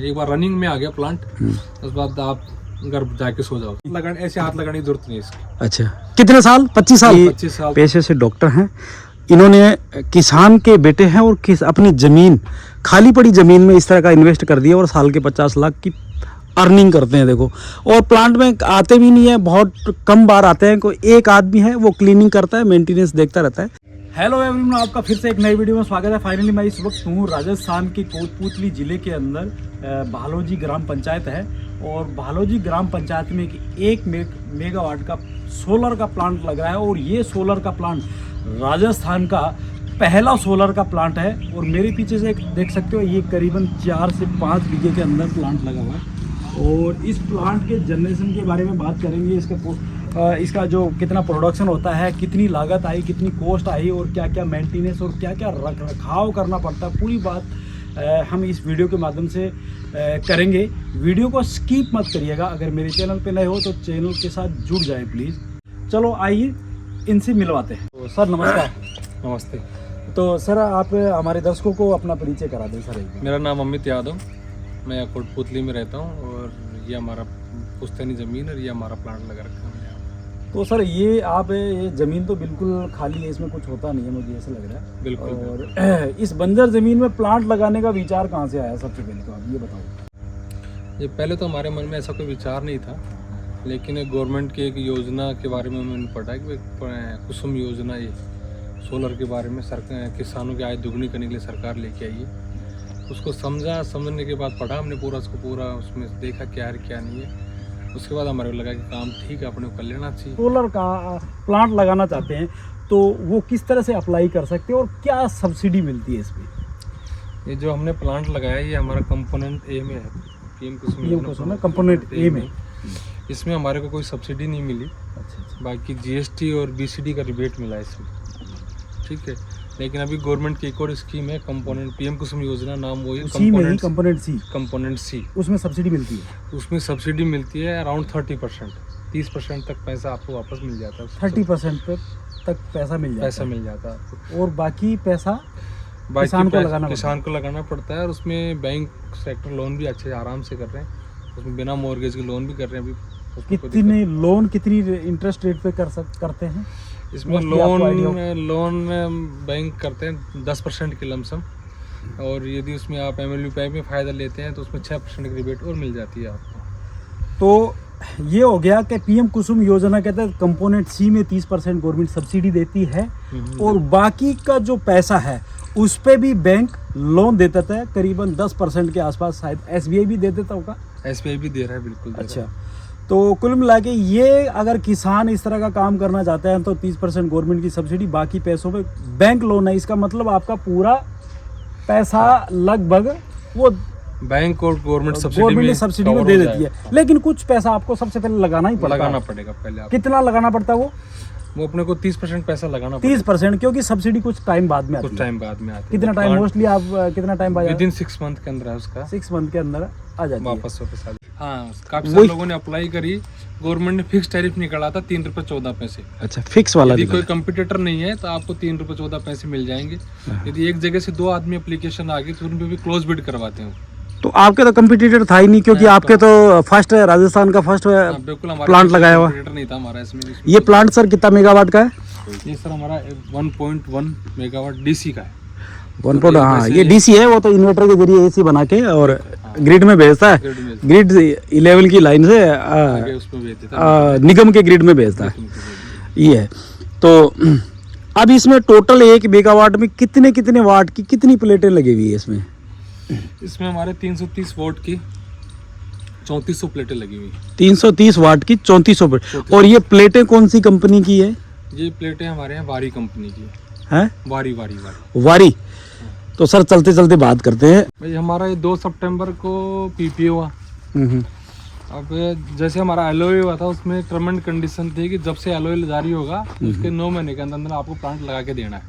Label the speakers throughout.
Speaker 1: एक बार रनिंग में आ गया प्लांट, उसके बाद आप घर जाके सो जाओ। ऐसे हाथ लगाने की जरूरत नहीं है इसकी।
Speaker 2: अच्छा, कितने साल? 25 साल।
Speaker 1: 25 साल
Speaker 2: पेशे से डॉक्टर हैं। इन्होंने किसान के बेटे हैं और अपनी जमीन, खाली पड़ी जमीन में इस तरह का इन्वेस्ट कर दिया और साल के 50 लाख की अर्निंग करते हैं। देखो, और प्लांट में आते भी नहीं है, बहुत कम बार आते हैं। कोई एक आदमी है वो क्लीनिंग करता है, मेंटेनेंस देखता रहता है। हेलो एवरीवन, आपका फिर से एक नई वीडियो में स्वागत है। फाइनली मैं इस वक्त हूँ राजस्थान के कोटपुतली जिले के अंदर भालोजी ग्राम पंचायत है, और भालोजी ग्राम पंचायत में एक मेगावाट का सोलर का प्लांट लगा है। और ये सोलर का प्लांट राजस्थान का पहला सोलर का प्लांट है। और मेरे पीछे से देख सकते हो, ये करीबन 4 से 5 बीघे के अंदर प्लांट लगा हुआ है। और इस प्लांट के जनरेशन के बारे में बात करेंगे। इसका जो कितना प्रोडक्शन होता है, कितनी लागत आई, कितनी कॉस्ट आई, और क्या क्या मेंटेनेंस और क्या क्या रख रखाव करना पड़ता है, पूरी बात हम इस वीडियो के माध्यम से करेंगे। वीडियो को स्किप मत करिएगा। अगर मेरे चैनल पे नए हो तो चैनल के साथ जुड़ जाएं प्लीज़। चलो आइए इनसे मिलवाते हैं। तो सर नमस्कार।
Speaker 1: नमस्ते।
Speaker 2: तो सर आप हमारे दर्शकों को अपना परिचय करा दें सर।
Speaker 1: मेरा नाम अमित यादव, मैं कोटपुतली में रहता हूँ, और ये हमारा पुश्तैनी ज़मीन और ये हमारा प्लांट लगा रखा है।
Speaker 2: तो सर ये ज़मीन तो बिल्कुल खाली है, इसमें कुछ होता नहीं है, मुझे ऐसा लग रहा है।
Speaker 1: बिल्कुल।
Speaker 2: और इस बंजर ज़मीन में प्लांट लगाने का विचार कहाँ से आया? सबसे पहले तो आप ये बताओ।
Speaker 1: ये पहले तो हमारे मन में ऐसा कोई विचार नहीं था, लेकिन गवर्नमेंट की एक योजना के बारे में मैंने पढ़ा कि कुसुम योजना, ये सोलर के बारे में सरकार किसानों की आय दुगनी करने के लिए सरकार लेके आई है। उसको समझने के बाद पढ़ा हमने पूरा उसमें देखा क्या है क्या नहीं है। उसके बाद हमारे को लगा कि काम ठीक है, अपने को कर लेना चाहिए।
Speaker 2: सोलर का प्लांट लगाना चाहते हैं तो वो किस तरह से अप्लाई कर सकते हैं और क्या सब्सिडी मिलती है इसमें?
Speaker 1: ये जो हमने प्लांट लगाया है, ये हमारा कंपोनेंट ए में है, पीएम कुसुम
Speaker 2: कंपोनेंट ए में।
Speaker 1: इसमें हमारे को कोई सब्सिडी नहीं मिली।
Speaker 2: अच्छा।
Speaker 1: बाकी जीएसटी और बीसीडी का रिबेट मिला है इसमें, ठीक है। लेकिन अभी गवर्नमेंट की एक और स्कीम है, कंपोनेंट पीएम कुसुम योजना नाम, वो है कंपोनेंट सी।
Speaker 2: उसमें सब्सिडी मिलती है?
Speaker 1: उसमें सब्सिडी मिलती है अराउंड 30%, 30% तक पैसा आपको वापस मिल जाता है।
Speaker 2: 30% तक पैसा मिल जाता है आपको, और बाकी पैसा किसान को लगाना
Speaker 1: पड़ता है। और उसमें बैंक सेक्टर लोन भी अच्छे आराम से कर रहे हैं, उसमें बिना मॉर्गेज के लोन भी कर रहे हैं अभी।
Speaker 2: कितनी इंटरेस्ट रेट पे करते हैं
Speaker 1: इसमें? लोन बैंक करते हैं 10% की लमसम, और यदि उसमें आप एमएलयू पैक में फ़ायदा लेते हैं तो उसमें 6% की रिबेट और मिल जाती है आपको।
Speaker 2: तो ये हो गया कि पीएम कुसुम योजना के तहत कंपोनेंट सी में 30% गवर्नमेंट सब्सिडी देती है, और बाकी का जो पैसा है उस पे भी बैंक लोन देता है, करीबन 10% के आसपास। शायद एसबीआई भी दे देता होगा।
Speaker 1: एसबीआई भी दे रहा है, बिल्कुल।
Speaker 2: अच्छा, तो कुल मिला के ये अगर किसान इस तरह का काम करना चाहते हैं तो 30% गवर्नमेंट की सब्सिडी, बाकी पैसों पे बैंक लोन है। इसका मतलब आपका पूरा पैसा लगभग वो
Speaker 1: बैंक और गवर्नमेंट
Speaker 2: सब्सिडी में दे देती है। लेकिन कुछ पैसा आपको सबसे पहले लगाना
Speaker 1: पड़ेगा पहले।
Speaker 2: कितना लगाना पड़ता है
Speaker 1: वो अपने को 30% पैसा लगाना पड़ेगा।
Speaker 2: 30%, क्योंकि सब्सिडी कुछ टाइम बाद में आती है। कितना टाइम मोस्टली आप कितना टाइम बाद?
Speaker 1: विदिन 6 मंथ के अंदर है उसका।
Speaker 2: 6 मंथ के अंदर आ जाती है
Speaker 1: वापस। हाँ, काफी सारे लोगों ने अप्लाई करी। गवर्नमेंट ने फिक्स टैरिफ निकाला था 3 रुपये 14 पैसे।
Speaker 2: अच्छा, फिक्स वाला।
Speaker 1: यदि कोई कंपटीटर नहीं है तो आपको 3 रुपये 14 पैसे मिल जाएंगे। यदि एक जगह से 2 आदमी एप्लीकेशन आ गई तो उनपे भी क्लोज बिड करवाते हैं।
Speaker 2: तो आपके तो कंपटीटर था ही नहीं, क्योंकि आपके तो फर्स्ट है, राजस्थान का फर्स्ट प्लांट लगाया हुआ
Speaker 1: नहीं था हमारा इसमें।
Speaker 2: ये प्लांट सर कितना मेगावाट का है?
Speaker 1: ये सर हमारा 1.1 मेगावाट डीसी का है।
Speaker 2: 1. हाँ, ये डीसी है। वो तो इन्वर्टर के जरिए एसी बना के और ग्रिड में भेजता है। ग्रिड 11 की लाइन से निगम के ग्रिड में भेजता है। ये है। तो अब इसमें टोटल 1 मेगावाट में कितने वाट की कितनी प्लेटें लगी हुई है
Speaker 1: इसमें हमारे 330 वोट की 3400 प्लेटें लगी हुई।
Speaker 2: 330 वाट की 3400 प्लेट। और ये प्लेटें कौन सी कंपनी की है?
Speaker 1: ये प्लेटें हमारे यहाँ वारी कंपनी की
Speaker 2: है।
Speaker 1: वारी।
Speaker 2: तो सर चलते चलते बात करते हैं
Speaker 1: भाई। हमारा ये 2 सितंबर को पीपीए हुआ। अब जैसे हमारा एलओए हुआ था, उसमें टर्म एंड कंडीशन थी कि जब से एलओए जारी होगा उसके 9 महीने के अंदर आपको प्लांट लगा के देना है।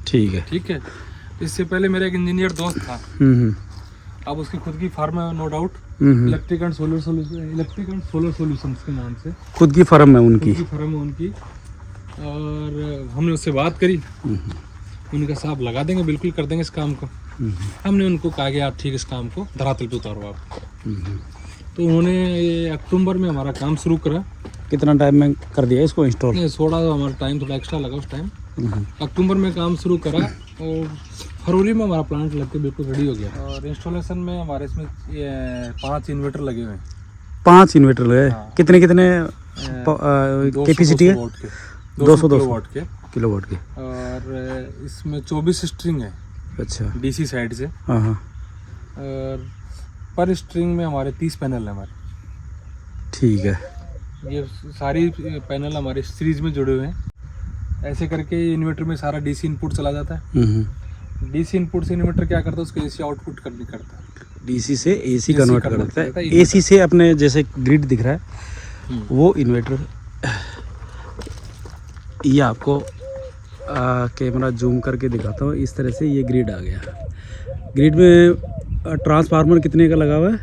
Speaker 1: ठीक है। इससे पहले मेरा एक इंजीनियर दोस्त था, अब उसकी खुद की फर्म है, no doubt, electric and solar solutions के नाम से
Speaker 2: खुद की फर्म है उनकी।
Speaker 1: और हमने उससे बात करी, उनका साहब लगा देंगे, बिल्कुल कर देंगे इस काम को। हमने उनको कहा कि आप ठीक इस काम को धरातल पे उतारो आप। तो उन्होंने ये अक्टूबर में हमारा काम शुरू करा।
Speaker 2: कितना टाइम में कर दिया इसको इंस्टॉल?
Speaker 1: थोड़ा हमारा टाइम थोड़ा एक्स्ट्रा लगा उस टाइम। अक्टूबर में काम शुरू करा और फरवरी में हमारा प्लांट लग के बिल्कुल रेडी हो गया। और इंस्टॉलेशन में हमारे इसमें 5 इन्वर्टर लगे हुए हैं।
Speaker 2: 5 इन्वर्टर लगे?
Speaker 1: हाँ।
Speaker 2: कितने कैपेसिटी है? 200 किलोवाट के।
Speaker 1: और इसमें 24 स्ट्रिंग है।
Speaker 2: अच्छा,
Speaker 1: डीसी साइड से।
Speaker 2: हाँ हाँ।
Speaker 1: और पर स्ट्रिंग में हमारे 30 पैनल है हमारे।
Speaker 2: ठीक है।
Speaker 1: ये सारी पैनल हमारे सीरीज में जुड़े हुए हैं। ऐसे करके इन्वर्टर में सारा डीसी इनपुट चला जाता है। डीसी इनपुट से इन्वर्टर क्या करता है, उसको एसी आउटपुट करता है।
Speaker 2: डीसी से एसी कन्वर्ट करता है। एसी से अपने जैसे ग्रिड दिख रहा है वो इन्वर्टर। ये आपको कैमरा जूम करके दिखाता हूँ। इस तरह से ये ग्रिड आ गया। ग्रिड में ट्रांसफार्मर कितने का लगा हुआ है?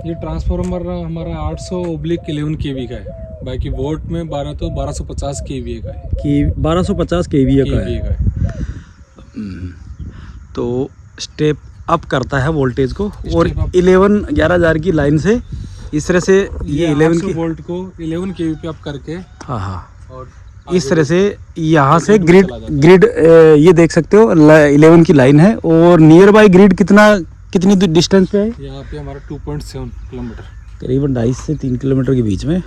Speaker 1: ये ट्रांसफार्मर हमारा 800/11 केवी का है। बाकी वोल्ट में 1250 केवीए का है।
Speaker 2: कि 1250 केवीए का है। तो स्टेप अप करता है वोल्टेज को। और 11 हज़ार की लाइन से इस तरह से ये 11 की
Speaker 1: वोल्ट को 11 केवी पे अप करके,
Speaker 2: हाँ हाँ,
Speaker 1: और
Speaker 2: इस तरह से यहाँ से ग्रिड ये देख सकते हो 11 की लाइन है। और नियर बाई ग्रिड कितनी डिस्टेंस पे है?
Speaker 1: यहाँ पे हमारा 2.7 किलोमीटर,
Speaker 2: करीबन 2.5 से 3 किलोमीटर के बीच में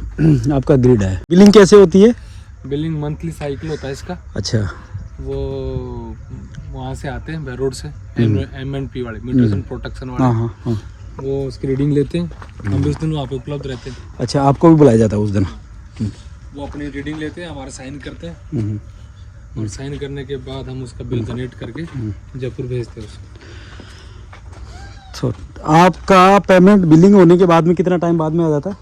Speaker 2: आपका ग्रिड है। बिलिंग कैसे होती है?
Speaker 1: बिलिंग मंथली साइकिल होता है इसका।
Speaker 2: अच्छा,
Speaker 1: वो वहाँ से आते हैं रोड से, MNP वाले, मीटर्स एंड प्रोटेक्शन वाले।
Speaker 2: हाँ हाँ हाँ।
Speaker 1: वो उसकी रीडिंग लेते हैं। हम भी उस दिन वहाँ पे उपलब्ध रहते हैं।
Speaker 2: अच्छा, आपको भी बुलाया जाता है उस दिन?
Speaker 1: वो अपनी रीडिंग लेते हैं, हमारे साइन करते हैं। और साइन करने के बाद हम उसका बिल जनरेट करके जयपुर भेजते हैं उसको।
Speaker 2: तो आपका पेमेंट बिलिंग होने के बाद में कितना टाइम बाद में आ जाता है?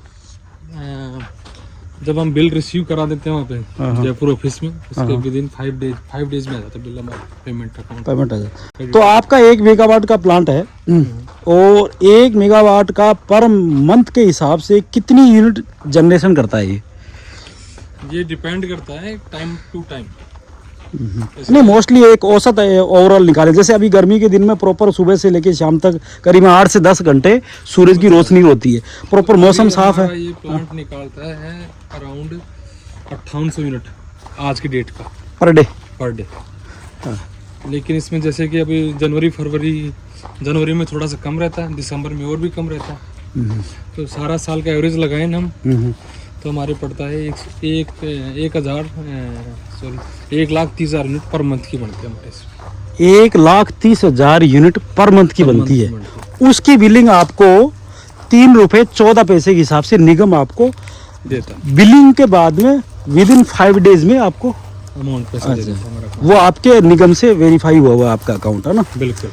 Speaker 1: जब हम बिल रिसीव करा देते हैं वहाँ पे जयपुर ऑफिस में, उसके विदिन 5 डेज में आ जाता है बिल हमारा पेमेंट
Speaker 2: आ जाता है। तो आपका 1 मेगावाट का प्लांट है और 1 मेगावाट का पर मंथ के हिसाब से कितनी यूनिट जनरेशन करता है
Speaker 1: ये डिपेंड करता है टाइम टू टाइम।
Speaker 2: नहीं, मोस्टली एक औसत ओवरऑल निकाले। जैसे अभी गर्मी के दिन में प्रॉपर सुबह से लेकर शाम तक करीबन 8 से 10 घंटे सूरज की रोशनी होती है, प्रॉपर मौसम साफ है।
Speaker 1: ये प्लांट निकालता है अराउंड 5800 यूनिट आज की डेट का
Speaker 2: पर डे।
Speaker 1: लेकिन इसमें जैसे कि अभी जनवरी में थोड़ा सा कम रहता है, दिसंबर में और भी कम रहता है। तो सारा साल का एवरेज लगाए ना हम, तो हमारे पड़ता है 1,30,000 यूनिट पर मंथ की बनती है हमारे इसमें।
Speaker 2: 1,30,000 यूनिट पर मंथ की बनती है। उसकी बिलिंग आपको 3 रुपये 14 पैसे के हिसाब से निगम आपको
Speaker 1: देता है।
Speaker 2: बिलिंग के बाद में विदिन 5 डेज में आपको
Speaker 1: अमाउंट पैसा दे देता है हमारा।
Speaker 2: वो आपके निगम से वेरीफाई हुआ हुआ आपका अकाउंट है ना?
Speaker 1: बिल्कुल।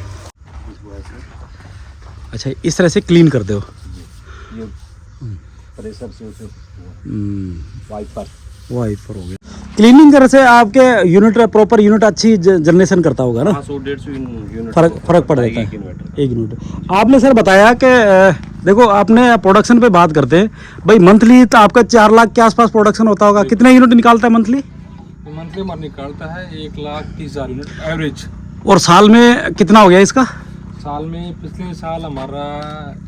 Speaker 2: अच्छा, इस तरह से क्लीन करते हो?
Speaker 3: प्रेशर से उसे वाइपर
Speaker 2: हो गया। क्लीनिंग करने से आपके यूनिट प्रॉपर यूनिट अच्छी जनरेशन करता होगा ना?
Speaker 3: 100-150 यूनिट
Speaker 2: फर्क पड़ जाता है एक यूनिट। आपने सर बताया कि देखो, आपने प्रोडक्शन पे बात करते हैं भाई, मंथली तो आपका 4 लाख के आसपास प्रोडक्शन होता होगा। कितने यूनिट निकालता है मंथली?
Speaker 1: मंथली हमारा निकालता है 1,30,000 यूनिट एवरेज।
Speaker 2: और साल में कितना हो गया इसका?
Speaker 1: साल में पिछले साल हमारा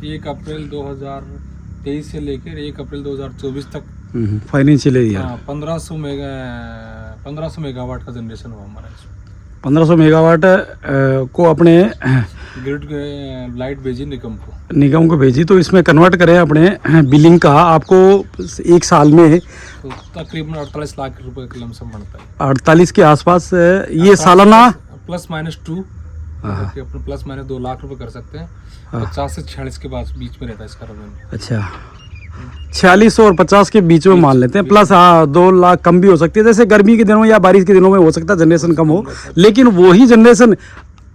Speaker 1: 1 अप्रैल 2023 से लेकर 1 अप्रैल 2024 तक
Speaker 2: फाइनेंशियल ईयर
Speaker 1: 1500 मेगावाट का जनरेशन हुआ हमारा इसमें।
Speaker 2: 1500 मेगावाट को अपने
Speaker 1: ग्रिड लाइट भेजी
Speaker 2: निगम को भेजी। तो इसमें कन्वर्ट करें अपने बिलिंग का, आपको एक साल में
Speaker 1: तो तकरीबन 48 लाख रुपए का लमसम बनता है।
Speaker 2: 48 के आसपास ये सालाना
Speaker 1: +-2 अपने +-2 लाख रुपए कर सकते हैं। 50 से 46 के बीच में रहता है इसका रेवेन्यू।
Speaker 2: अच्छा, 46 और 50 के बीच में मान लेते हैं, प्लस 2 लाख कम भी हो सकती है। जैसे गर्मी के दिनों या बारिश के दिनों में हो सकता है जनरेशन कम हो, लेकिन वही जनरेशन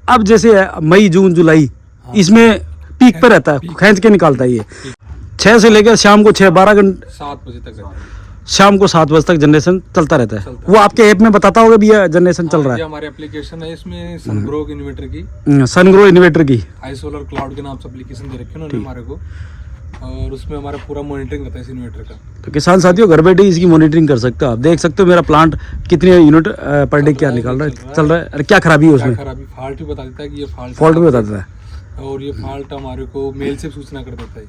Speaker 2: अब जैसे मई जून जुलाई इसमें पीक पे रहता है, खींच के निकालता है ये। 6 से लेकर शाम को 12 घंटे
Speaker 1: 7 बजे तक,
Speaker 2: शाम को 7 बजे तक जनरेशन चलता रहता है। वो आपके ऐप में बताता होगा भी ये जनरेशन चल रहा है।
Speaker 1: हमारे एप्लीकेशन है, इसमें सनग्रो इन्वर्टर की,
Speaker 2: सनग्रो इन्वर्टर की
Speaker 1: आई सोलर क्लाउड के नाम से एप्लीकेशन दे रखी है उन्होंने हमारे को। और उसमें हमारा पूरा मॉनिटरिंग रहता है इस इन्वर्टर का।
Speaker 2: तो किसान साथियों घर बैठे इसकी मॉनिटरिंग कर सकते हो आप, देख सकते हो मेरा प्लांट कितने यूनिट पर डे क्या निकाल रहा है, चल रहा है, अरे क्या खराबी है उसमें,
Speaker 1: खराबी फॉल्ट भी बता देता है कि ये
Speaker 2: फॉल्ट भी बता देता है,
Speaker 1: और ये फॉल्ट हमारे को मेल से सूचना कर देता है।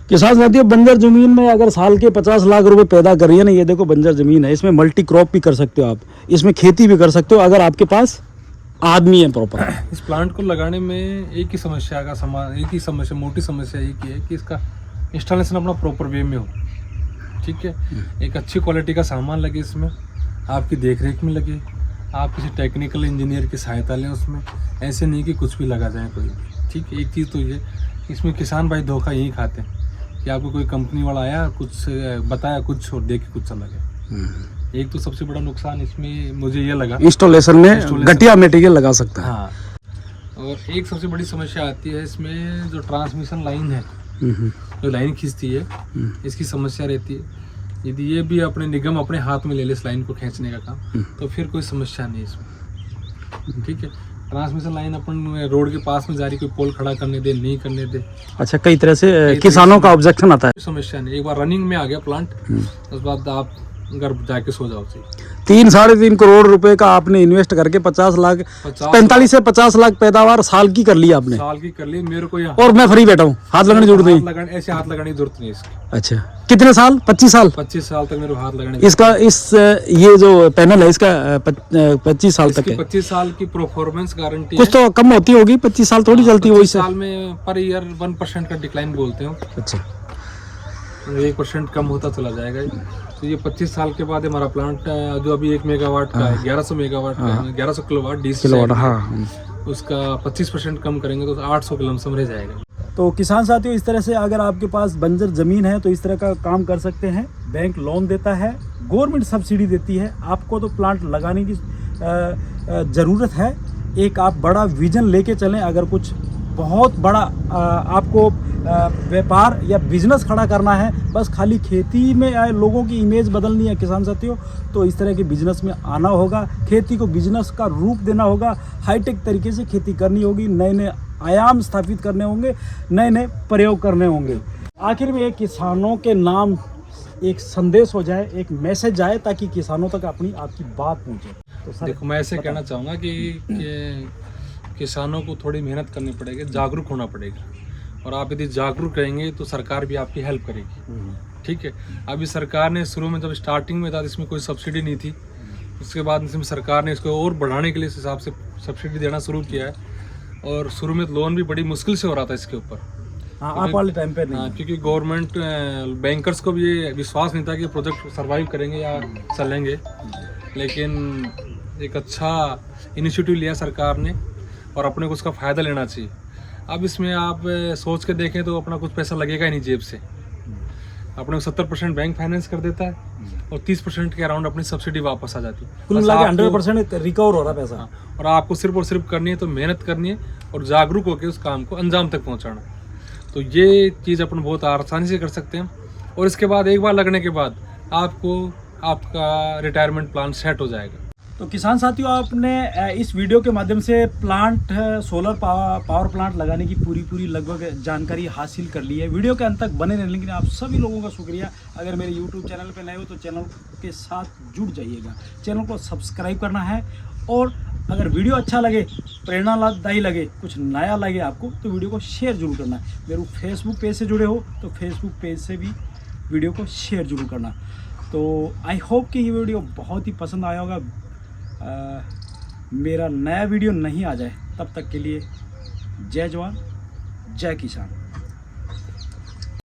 Speaker 2: किसान साथियों बंजर जमीन में अगर साल के 50 लाख रुपए पैदा कर रही है ना, ये देखो बंजर जमीन है, इसमें मल्टी क्रॉप भी कर सकते हो आप, इसमें खेती भी कर सकते हो अगर आपके पास आदमी है प्रॉपर।
Speaker 1: इस प्लांट को लगाने में एक ही समस्या का एक ही समस्या, मोटी समस्या एक ही है कि इसका इंस्टॉलेशन अपना प्रॉपर वे में हो। ठीक है, एक अच्छी क्वालिटी का सामान लगे इसमें, आपकी देखरेख में लगे, आप किसी टेक्निकल इंजीनियर की सहायता लें उसमें, ऐसे नहीं कि कुछ भी लगा जाए कोई भी। ठीक है, एक चीज़ तो ये इसमें किसान भाई धोखा यही खाते हैं कि आपको कोई कंपनी वाला आया कुछ बताया कुछ और दे के कुछ चला गया। एक तो सबसे बड़ा नुकसान इसमें मुझे ये लगा,
Speaker 2: इंस्टॉलेशन में घटिया मटेरियल लगा सकता है।
Speaker 1: हाँ, और एक सबसे बड़ी समस्या आती है इसमें जो ट्रांसमिशन लाइन है, जो लाइन खींचती है, इसकी समस्या रहती है। यदि ये भी अपने निगम अपने हाथ में ले ले इस लाइन को खींचने का काम, तो फिर कोई समस्या नहीं इसमें। ठीक है, ट्रांसमिशन लाइन अपन रोड के पास में जा रही, कोई पोल खड़ा करने दे नहीं करने दे,
Speaker 2: अच्छा कई तरह से किसानों का ऑब्जेक्शन आता है।
Speaker 1: समस्या नहीं, एक बार रनिंग में आ गया प्लांट, उस बाद आप घर जाके सो जाओ।
Speaker 2: 3-3.5 करोड़ रुपए का आपने इन्वेस्ट करके 50 लाख 45 से 50 लाख पैदावार साल की कर ली आपने,
Speaker 1: साल की कर ली मेरे को यहाँ,
Speaker 2: और मैं फ्री बैठा हूँ, हाथ लगाने की जरूरत नहीं,
Speaker 1: ऐसे हाथ लगाने की जरूरत नहीं इसकी।
Speaker 2: अच्छा कितने साल? 25 साल
Speaker 1: 25 साल तक मेरे को हाथ लगाने
Speaker 2: इसका ये जो पैनल है इसका 25 साल तक है।
Speaker 1: 25 साल की परफॉर्मेंस गारंटी
Speaker 2: कुछ तो कम होती होगी, 25 साल थोड़ी चलती है, वही
Speaker 1: साल में पर ईयर 1% का डिक्लाइन बोलते हो।
Speaker 2: अच्छा
Speaker 1: 1% कम होता चला जाएगा। तो ये 25 साल के बाद हमारा प्लांट जो अभी 1 मेगावाट का है, 1100 मेगावाट का है, 1100 किलोवाट डीसी
Speaker 2: किलोवाट, हाँ,
Speaker 1: उसका 25% कम करेंगे तो 800 के लमसम रह जाएगा।
Speaker 2: तो किसान साथियों इस तरह से अगर आपके पास बंजर ज़मीन है तो इस तरह का काम कर सकते हैं। बैंक लोन देता है, गवर्नमेंट सब्सिडी देती है, आपको तो प्लांट लगाने की ज़रूरत है। एक आप बड़ा विजन लेके चलें, अगर कुछ बहुत बड़ा आपको व्यापार या बिजनेस खड़ा करना है, बस खाली खेती में लोगों की इमेज बदलनी है किसान साथियों, तो इस तरह के बिजनेस में आना होगा, खेती को बिजनेस का रूप देना होगा, हाईटेक तरीके से खेती करनी होगी, नए नए आयाम स्थापित करने होंगे, नए नए प्रयोग करने होंगे। आखिर में एक किसानों के नाम एक संदेश हो जाए, एक मैसेज जाए, ताकि किसानों तक अपनी आपकी बात पहुँचे। तो सर
Speaker 1: देखो मैं ऐसे कहना चाहूँगा कि किसानों को थोड़ी मेहनत करनी पड़ेगी, जागरूक होना पड़ेगा, और आप यदि जागरूक रहेंगे तो सरकार भी आपकी हेल्प करेगी। ठीक है, अभी सरकार ने शुरू में जब स्टार्टिंग में था इसमें कोई सब्सिडी नहीं थी, उसके बाद इसमें सरकार ने इसको और बढ़ाने के लिए इस हिसाब से सब्सिडी देना शुरू किया है, और शुरू में लोन भी बड़ी मुश्किल से हो रहा था इसके ऊपर।
Speaker 2: आप वाले टाइम पे नहीं,
Speaker 1: क्योंकि गवर्नमेंट बैंकर्स को भी ये विश्वास नहीं था कि प्रोजेक्ट सर्वाइव करेंगे या चलेंगे, लेकिन एक अच्छा इनिशिएटिव लिया सरकार ने और अपने को उसका फ़ायदा लेना चाहिए। अब इसमें आप सोच के देखें तो अपना कुछ पैसा लगेगा ही नहीं जेब से, अपने को 70% बैंक फाइनेंस कर देता है और 30% के अराउंड अपनी सब्सिडी वापस आ जाती है।
Speaker 2: कुल मिला के 100% रिकवर हो रहा पैसा।
Speaker 1: और आपको सिर्फ और सिर्फ करनी है तो मेहनत करनी है और जागरूक होकर उस काम को अंजाम तक पहुंचाना है। तो ये चीज़ अपन बहुत आसानी से कर सकते हैं, और इसके बाद एक बार लगने के बाद आपको आपका रिटायरमेंट प्लान सेट हो जाएगा।
Speaker 2: तो किसान साथियों, आपने इस वीडियो के माध्यम से प्लांट सोलर पावर प्लांट लगाने की पूरी लगभग जानकारी हासिल कर ली है। वीडियो के अंत तक बने रहने के लिए आप सभी लोगों का शुक्रिया। अगर मेरे YouTube चैनल पे नए हो तो चैनल के साथ जुड़ जाइएगा, चैनल को सब्सक्राइब करना है, और अगर वीडियो अच्छा लगे, प्रेरणादायी लगे, कुछ नया लगे आपको, तो वीडियो को शेयर जरूर करना है। मेरे फेसबुक पेज से जुड़े हो तो फेसबुक पेज से भी वीडियो को शेयर जरूर करना। तो आई होप कि ये वीडियो बहुत ही पसंद आया होगा। मेरा नया वीडियो नहीं आ जाए तब तक के लिए जय जवान जय किसान।